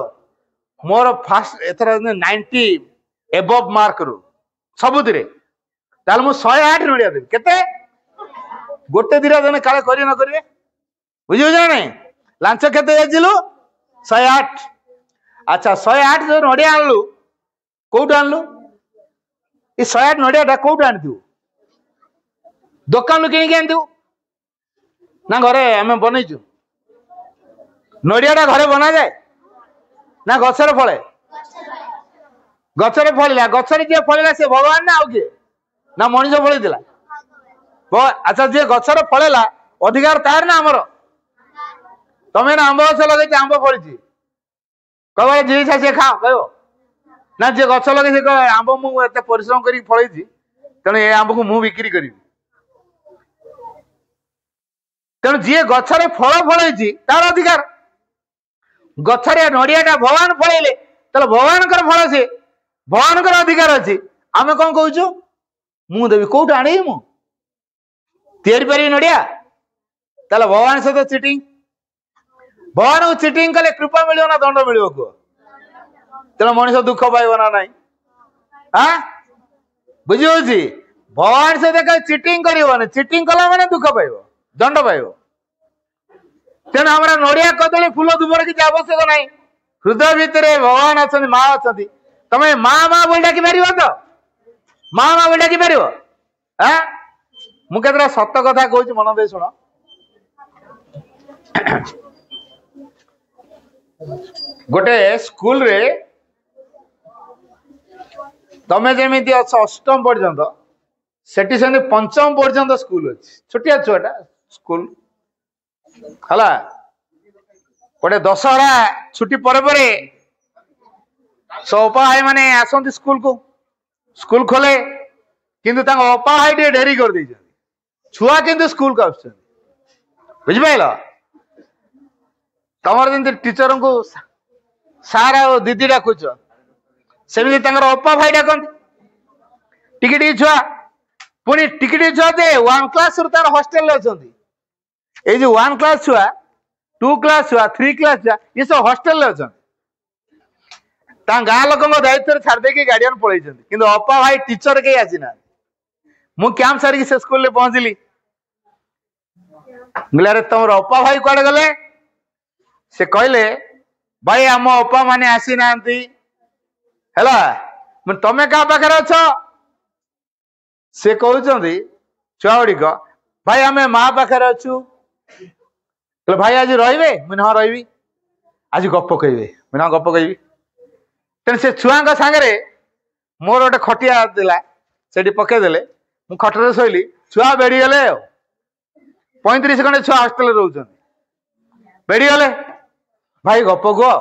मोर फास्ट एथर 90 एबव मार्क रू सबुति ताल मु 108 नड़िया देवी केते गोटे दिरा जने काले करी न करे बुझी बुझा नहीं लांच केते जाइलु 108 अच्छा 108 जो नड़िया आनलु कोउट आनलु ई 108 नड़िया टा कोउट आनथु दुकान किन के आनथु ना घरे आम बनईचु नड़िया घरे बना जाए ना गछर फले गछर फलिला गछरे जे फलिला से भगवान ना आउ किए ना मनीष फल अच्छा जी गछर फलेला अधिकार तार ना आमर तमें ना आंब गछ लगे आंब फली कह जी से खाओ कह ना जे गछ लगे से कहे आंब मु एते परिश्रम करी फळैछि तेणु ए आंब को मु बिक्री करिବି तेणु जी गछरे फल फळैछि तार अधिकार गछरे नडियाटा भगवान फळैले तले भगवानकर फल से भगवानकर अधिकार अछि आमे कोन कहूछु मु देबी कोठ आणी मु तैयारी पारी नडिया तले भगवान सहित चिटिंग भगवान को चिटिंग कले कृपा मिलियो ना दंड मिलियो को तेणु मनीष दुख पाइब ना नाई हाँ बुझी भगवान सहित चिटिंग कर चिटिंग कला माने दुख पाइब दंड पाइब तेणु हमारा नड़िया कदली फूल दुबर किसी आवश्यक ना हृदय भितर भगवान अच्छा माँ अच्छा तमें माँ माँ बोल डाकी पार तो माँ माँ बोल डाकी पार हाँ मुझे सत कथा कहूँ मन दे शुण गोटे स्कूल रे तमें जमी अच्छ अष्टम पर्यंत सेठी से पंचम पर्यंत स्कूल अच्छी छोटिया छुआटा स्कूल हला गोटे दशहरा छुट्टी पर अपा भाई माने आसती स्कूल खोले किंतु अपा भाई टे डेरी कर दे छुआ किंतु स्कूल को आस बुझिपाल तमर जमी टीचर को सार आ दीदी डाकुच सेमती अपा भाई डाकती टिकी छुआ पुणी टिकी छुआ दे 1 क्लास रु तार हॉस्टल अच्छा ये जो 1 क्लास छुआ 2 क्लास छुआ 3 क्लास छुआ ये सब हॉस्टल अच्छा गाँ लोक दायित्व छाड़ी गार्डियन पलि कि अपा भाई टीचर कहीं आसीना मु कैंप सारिकी से स्कूल पहुंचली बोले तुम अपा भाई कुआडे गले से कहले भाई आम अपा माने आसी ना तमें क्या पाखे अछ से कहते छुआ गुड़िक भाई आम माँ पाखे अच्छु भाई आज रे मुझे हाँ रही आज गप कहे मुझे हाँ गप कहि तेना से छुआ सांगे मोर गोटे खटिया दिला से पकईदे मु खटर शोली छुआ बेड़ी गले 35 खंडे छुआ हॉस्टल रोच बेड़ी गले भाई गप कह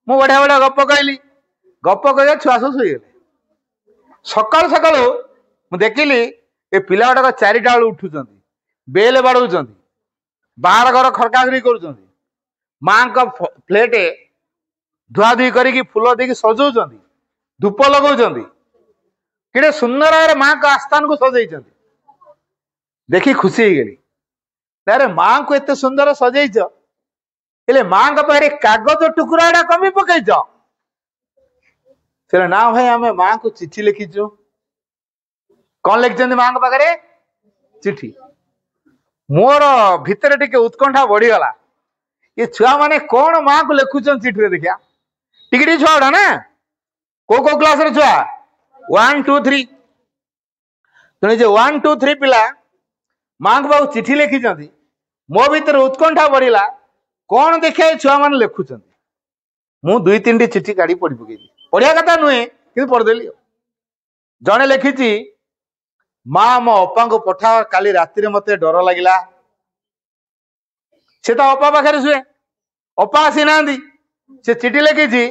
मु बढ़िया बढ़िया गप कहली गप कह छुआ सब शोगले सकाल सकाल मु देखिली ए पिला गुड़ाक 4टा बेल उठुं बेल बाड़ौ बाहर घर खड़काखड़ी कर माँ प्लेट धुआधुई करके फूल देकी सजाऊँ धूप लगा कि सुंदर भाव माँ को आस्थान को सजाई देखी खुशी हो गली अरे माँ को एत सुंदर सजाइच हेले माँ पाखे कागज टुकड़ा कमी पकईच से ना भाई आम माँ को चिठी लिखीचु कौन लिखिं माँ पाखे चिठी मोर भितर टिके उत्कंठा बढ़ीगला ये छुआ माने कौन माँ को लिखुचन चिठी देखिया टिके छुआ गुड़ा ना को क्लास रे छुआ 1 2 3 तेणु जे 1 2 3 पिला माँ को पाक चिठी लिखी मो भीतर उत्कंठा बढ़ीला कौन देखिए छुआ मैंने लिखुं मु 2-3 चिठी काढ़ी पढ़ी पकई पढ़िया कथा नुहे कि पढ़देली जड़े लिखी माँ मो अपा को पठा काली राति मत डर लगिला से तो अपा पाखे शुए अपा आसी ना से चिठी लिखी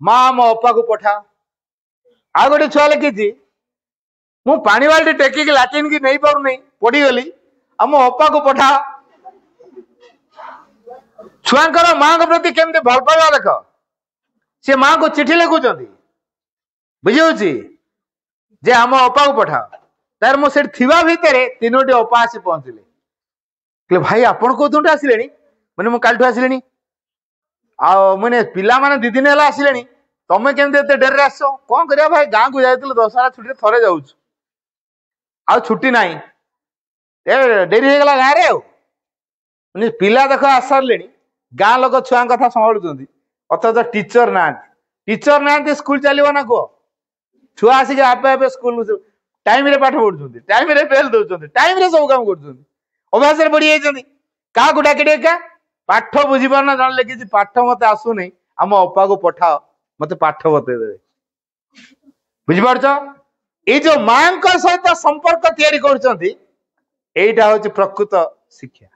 माँ मो अपा को पठा आ गोटे छुआ लिखी मु पानी बाल्टी टेकिक लाट्रिन की नहीं पार नहीं पड़गली आ मो अपा को पठा छुआंकर माँ के प्रति केमती भल पाइबा देख सी माँ को चिठी लिखुं बुझी जे आम अपा को पठा तार मो से भितर 3टी अपा आसी पहुंचले भाई आपण कौन आसिले मैंने मुझे कालठू आसिले मैंने पिला माने 2 दिन है आसिले तमें केमती एत डेर आस कौन कर भाई गाँ को जाइए दशहरा छुट्टी थरे जाऊँ आ छुट्टी ना डेरी होगा गाँव रे पिला देख आस सारे गाँ लोक छुआ कथा संभालुं अथच टीचर ना स्कूल चलो ना कह छुआ आसिक आपे आपे स्कूल टाइम रे पाठ पढ़ुं टाइम रे बेल दौरान टाइम रे सब काम करभ्यास बढ़ी जाती क्या डाक क्या पाठ बुझी पारना जन लिखी पाठ मत आसुनी आम अपा को पठाओ मत पाठ बतईदे बुझिपार ये जो माँ सहित संपर्क तैयारी करा हूँ प्रकृत शिक्षा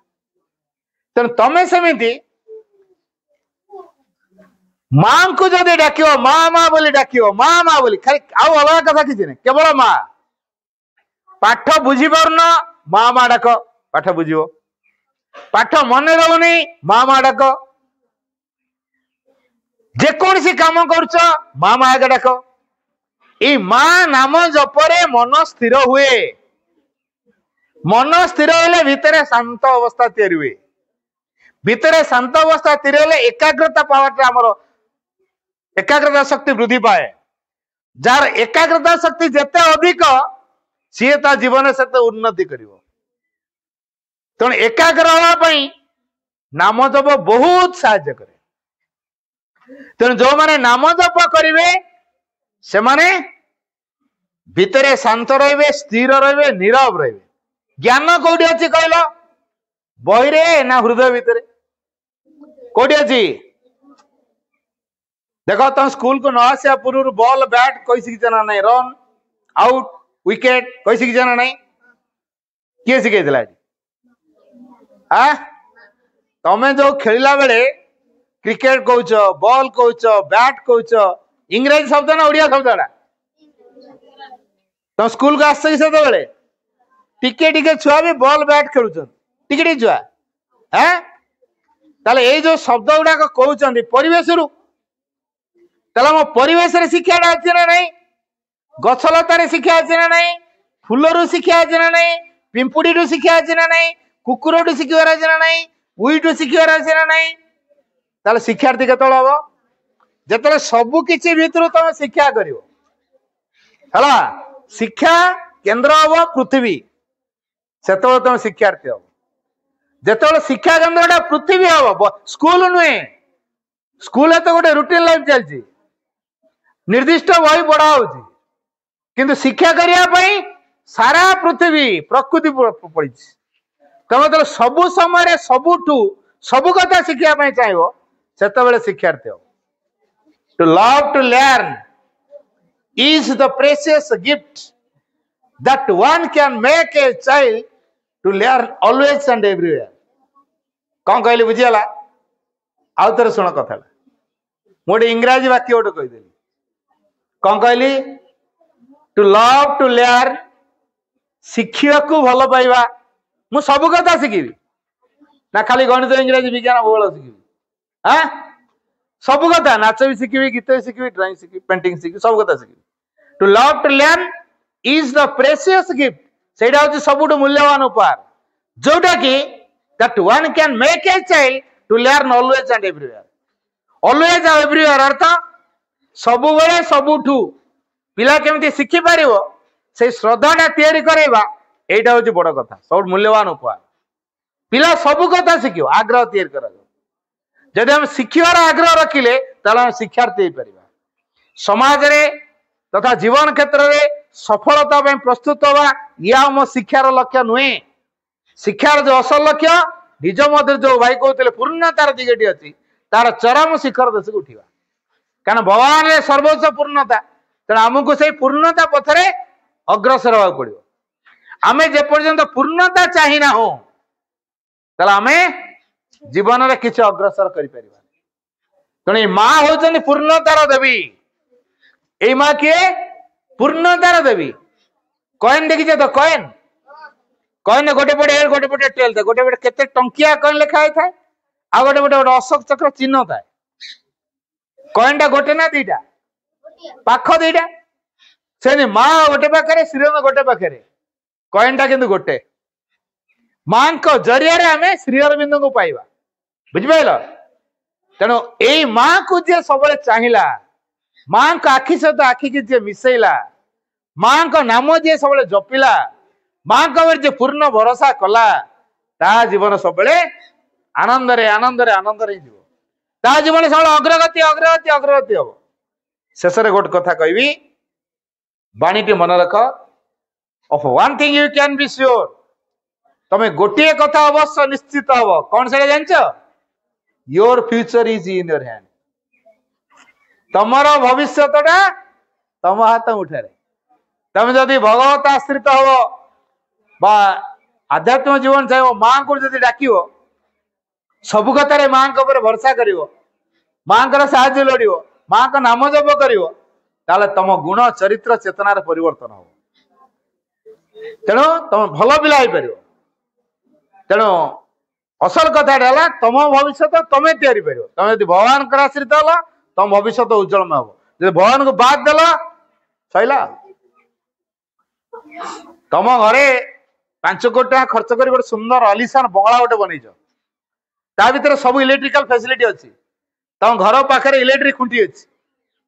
तेणु तमें सेमती मां को जदि डाक माँ माँ बोली डाक माँ माँ बोली खाली आउ अलग कथा किसी नहीं केवल माँ पाठ बुझी पारुन माँ माँ डाक पाठ बुझिबो पाठ मन रहुनी माँ माँ डाक जेकोसी काम करुच माँ माँ आगे डाक ये माँ नाम जपरे मन स्थिर हुए मन स्थिर हेले भितर शांत अवस्था तैयारी हुए भितर शांत अवस्था तैयारी हेले एकाग्रता पावर आमर एकाग्रता शक्ति वृद्धि पाए जार एकाग्रता शक्ति जिते अधिक सी ता जीवन से उन्नति करिवो तेणु एकाग्र होगापी नाम जप बहुत साहाय्य करे तेणु जो माने नाम जप करिवे से माने भितरे शांत रहिबे स्थिर रहिबे नीरव रहिबे ज्ञान कोठी अछि कहलो बही रे ना हृदय भितरे कोठी अछि देखो तुम स्कूल को न आसिया पूर्व बॉल बैट कोई शिखी ना नहीं रन आउट विकेट कोई शिखी ना नहीं किए शिखेला तमें जो खेलला बेले क्रिकेट कहूच बॉल कहूच बैट कहूच इंग्रेजी शब्द ना ओडिया शब्द तुम स्कूल को आस से टिके टिके छुआ भी बॉल बैट खेलुचन टिके टिके छुआ ताले ये जो शब्द गुड़ाक कहते परिवेश रु ताले मो परिवेश रे शिक्षा अच्छी ना नहीं गछलतार शिक्षा अच्छी ना नहीं फूल रु शिक्षा अच्छी ना नहीं पिंपुड़ी रु शिक्षा अच्छी ना नहीं कुकुर टू शिखार अच्छी ना नहीं उईटू शिखार अच्छी ना नहीं ताले शिक्षार्थी केत हम जिते सबु किछि भितर तुम शिक्षा कर शिक्षा केन्द्र हम पृथ्वी से तुम शिक्षार्थी हम जिते शिक्षा केन्द्र पृथ्वी हम स्कूल नुहे स्कूल तो गोटे रुटीन लाइफ चलती निर्दिष्ट बही पढ़ा किंतु शिक्षा करने सारा पृथ्वी प्रकृति पड़ी तुम तो सबु समय सबुठू सबु कथा शिखापी चाहिए से शिक्षार्थी हो to love to learn is the precious gift that one can make a child to learn always and everywhere कौन कहली बुझीगला आउ थे शुण कथा मोटे इंग्राजी वाक्य गोटे कहीदेली कौन कहली टू लव टू लर्न शिखा को भल पाइबा मु सब कथा शिखिबी ना खाली गणित इंग्राजी विज्ञान भूगोल शिखिबी सब कथा नाच भी शिखिबी गीत भी शिखिबी ड्राइंग शिखिबी पेंटिंग शिखिबी सब कथा शिखिबी to love to learn is the precious gift सेटा होची सबुठु मूल्यवान उपहार जोटा कि that one can make a child to learn always and everywhere always and everywhere अर्थ सबु बेले सबुठु पिला केमती शिखि पारिबो से श्रद्धाटा तैयारी करैबा एटा होची बड़ कथा सब मूल्यवान उपहार पिला सबु कथा शिखियो आग्रह तैयारी करा जदि हम शिक्षार आग्रह रखिले ताले हम शिक्षार्थी हो पारिबा समाज रे तथा जीवन क्षेत्र में सफलता में प्रस्तुत हवा या हम शिक्षार लक्ष्य नुहे शिक्षार जो असल लक्ष्य निज मध्य जो भाई कहते पूर्णतार दिगटी अच्छी तार चरम शिखर देश को उठा कारण भगवान सर्वोच्च पूर्णता तेना आमको से पूर्णता पथरे अग्रसर होगा पड़ो आम जेपर्यंत पूर्णता चाहिना हो आम जीवन में किसी अग्रसर कर तेणु माँ हूँ पूर्णतार देवी ए माँ किए पूर्णतार देवी कॉइन देखीचे तो कॉइन कॉइन गोटे पटे टेल था गोटे पटे केते टंकिया कॉइन लिखा था आ गोटे पटे गोटे अशोक चक्र चिन्ह था कॉइन टा गोटे ना दीटा पाख दीटा से माँ गोटे पाखे श्रीरंग गोटे पाखे कॉइन टा किंतु गोटे माँ को जरिया आम श्रीअरविंद को पाइबा बुझिपाल तेणु यही माँ को जी सब चाहिला माँ को आखि सहित आखि की जी मिसेला माँ को नाम जी सब जपिला माँ को जी पूर्ण भरोसा कला ता जीवन सब आनंद रे आनंद रे आनंद रे जीव ता जीवन सब अग्रगति अग्रगति अग्रगति हम शेष गोटे कथा कहबी बाणीटी मन रख of one thing you can be sure तमें गोटे कथा अवश्य निश्चित हम कौन से जान your future is in your hand तमर भविष्यटा तम हाथ मुठारे तमें जदि भगवत आश्रित हम आध्यात्मिक जीवन चाहिए माँ को जब डाक सब कथार माँ भरोसा कर माँ साहाଯ୍य लोड़ माँ का नाम जप कर तुम गुण चरित्र चेतनार परिवर्तन हो तेणु तुम भल पिला हो पार तेणु असल कथा तुम भविष्य तुम तैयारी कर तुम यदि भगवान आश्रित हल तुम भविष्य उज्जवलमय हम जब भगवान को बाद देल सैला तुम घरे 5 कोटी टका खर्च कर गोटे सुंदर आलिशान बंगला गोटे बनईच ता भीतर सब इलेक्ट्रिकल फैसिलिटी अच्छी तुम घर पाखे इलेक्ट्रिक खुंटी अच्छी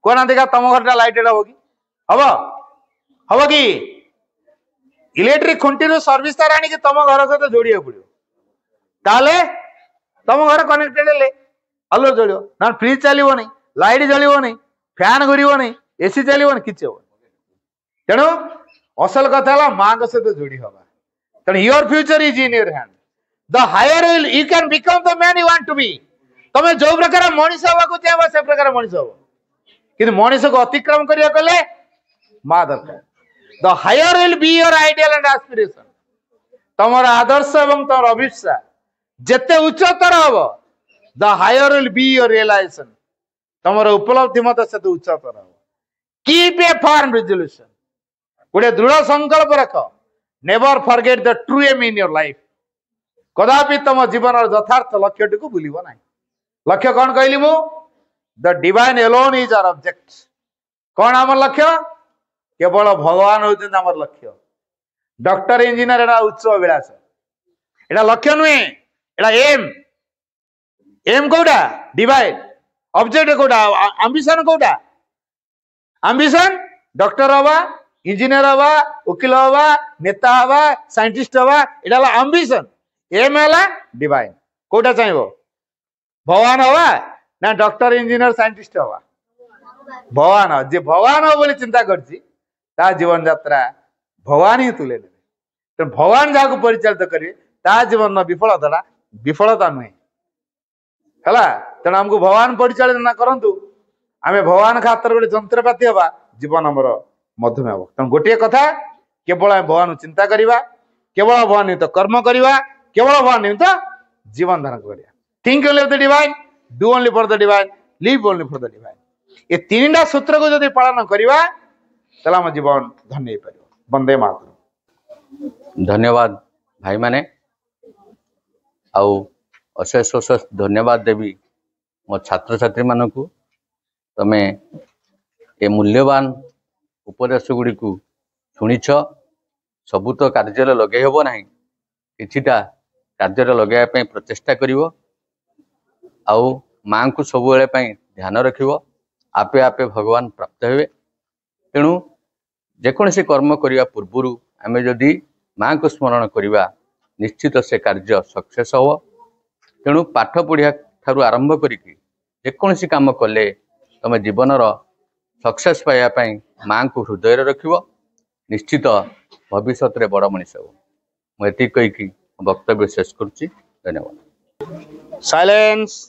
कहना देखा तुम घर लाइट हम कि हम हम कि इलेक्ट्रिक खुंटी सर्विस तार आनी तुम घर सहित जोड़ा पड़ो ताले तुम घर कनेक्टेड हेले आलो जलियो ना फ्रिज चलो नहीं लाइट जलियो नहीं फैन घूरब नहीं एसी चलो नहीं किसी हम तेणु असल कथा माँ सहित जोड़ी हवा तेणु your future is in your hand the higher you can become the man you want to be तुम जो प्रकार मनीष हवा चाहब से प्रकार मनीष हम कि मनीष को अतिक्रम करिया कले माँ दरकार the higher will be your ideal and aspiration तुम आदर्श एवं तुम अभिप्सा जेते उच्चतर हम the higher will be your realisation तुम उपलब्धि मत से उच्चतर हम कीप ए फर्म रिजोल्यूशन गोटे दृढ़ संकल्प रख never forget the true aim in your life कदापि तुम जीवन यथार्थ लक्ष्य टी को भूल ना लक्ष्य कौन कहली मु the divine alone is our object कौन आम लक्ष्य केवल भगवान होते आम लक्ष्य डॉक्टर इंजीनियर एटा उच्च अभिलाष एटा लक्ष्य नुहे एटा एम एम कोटा डिवाइन ऑब्जेक्ट कोटा एम्बिशन कोटा एम्बिशन डॉक्टर हवा इंजीनियर हवा वकिल हवा नेता हवा साइंटिस्ट हवा एटा एम्बिशन एम है डिवाइन कोटा चाहिए भगवान हवा ना डॉक्टर इंजीनियर साइंटिस्ट हवा भगवान हो जे भगवान हो बोली चिंता करछि ता जीवन यात्रा भगवान ही तुले ने तो भगवान जहाँ को परिचालित करिए ता जीवन विफलता विफलता नुहे है तेणु आमको भगवान परिचालित ना करंतु आमे भगवान खातर गोटे जंत्रपाति हवा जीवन आमर मध्यम हम तेणु गोटे कथा केवल भगवान चिंता करवा केवल भगवान निमित्त कर्म करवा केवल भगवान निमित्त जीवन धारण करवा think only of the divine do only for the divine live only for the divine ये तीनटा सूत्र को जब पालन करवा ताला हम जीवन धन्य हो पार वंदे मातरम धन्यवाद भाई माने आउ अशेष अशेष धन्यवाद देवी मो छात्र छात्री मानक तमे ए मूल्यवान उपदेश गुड़ी को शुणिछ सबू तो कार्य लगे हेब ना किछिटा कार्य लगे प्रचेषा करिवो आउ माँ को सब ध्यान रखिवो आपे आपे भगवान प्राप्त हेबे तेणु जेकोसी कर्म करने पूर्व आमे जदि माँ को स्मरण करवा निश्चित से कार्य सक्सेस हो तेणु पाठ पढ़िया ठारू आरंभ करिकी जेकोसी काम कले तुम जीवनर सक्सेस पाइबापी माँ को हृदय रखिवो निश्चित भविष्य रे बड़ मनीष हो मुझे कहीकि वक्तव्य शेष करुच्ची धन्यवाद साइलेंस